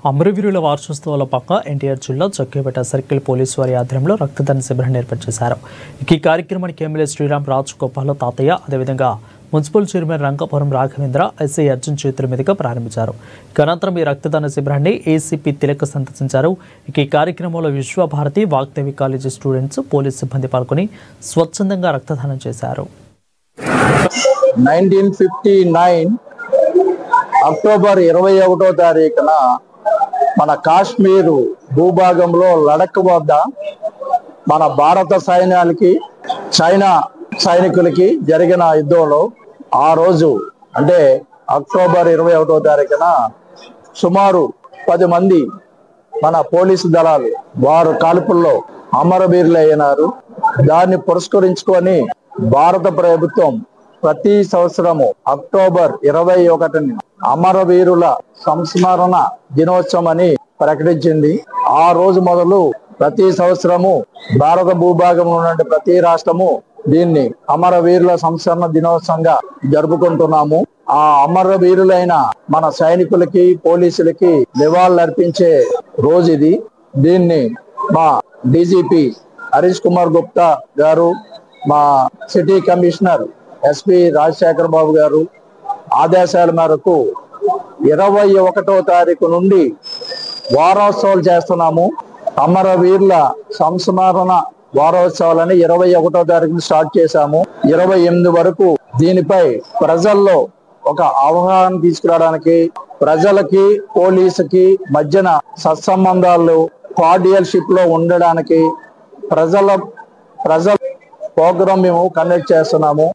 అమరవీరుల వార్షోత్సవాల పక్క ఎన్టీఆర్ జిల్లా జగ్గేపేట సర్కిల్ పోలీసు వారి ఆధ్వర్యంలో రక్తదాన శిబిరాన్ని ఏర్పాటు చేశారు. ఈ కార్యక్రమానికి ఎమ్మెల్యే శ్రీరామ్ రాజగోపాల్ తాతయ్య, అదేవిధంగా municipal chairman Rangapuram Raghavendra, SI Arjun చేతుల మీదుగా ప్రారంభించారు. అనంతరం ఈ రక్తదాన శిబిరాన్ని ఏసీపీ తిలక్ సందర్శించారు. ఈ కార్యక్రమంలో Vishwabharati Vagdevi college students, police సిబ్బంది పాల్గొని స్వచ్ఛందంగా రక్తదానం చేశారు. 1959 అక్టోబర్ 21వ తారీఖున మన కాశ్మీరు భూభాగంలో లడక్ వద్ద మన భారత సైన్యానికి చైనా సైనికులకి జరిగిన యుద్ధంలో ఆ రోజు అంటే అక్టోబర్ 21వ తారీఖున సుమారు 10 మంది మన పోలీసు దళాలు వారు కాల్పుల్లో అమరవీరులు అయినారు. దాన్ని పురస్కరించుకొని భారత ప్రభుత్వం ప్రతి సంవత్సరము అక్టోబర్ 21ని అమరవీరుల సంస్మరణ దినోత్సవం అని ప్రకటించింది. ఆ రోజు మొదలు ప్రతి సంవత్సరము భారత భూభాగంలో ఉన్న ప్రతి రాష్ట్రము దీన్ని అమరవీరుల సంస్మరణ దినోత్సవంగా జరుపుకుంటున్నాము. ఆ అమరవీరులైన మన సైనికులకి, పోలీసులకి నివాళులర్పించే రోజు ఇది. దీన్ని మా డీజీపీ హరీష్ కుమార్ గుప్తా గారు, మా సిటీ కమిషనర్ ఎస్పీ రాజశేఖర్ బాబు గారు ఆదేశాల మేరకు 21వ తారీఖు నుండి వారోత్సవాలు చేస్తున్నాము. అమరవీరుల సంస్మరణ వారోత్సవాలని 21వ తారీఖున స్టార్ట్ చేశాము. 28 వరకు దీనిపై ప్రజల్లో ఒక అవగాహన తీసుకురావడానికి, ప్రజలకి పోలీసుకి మధ్యన సత్సంబంధాలు కార్డియల్షిప్ లో ఉండడానికి ప్రజల ప్రోగ్రాం మేము కండక్ట్ చేస్తున్నాము.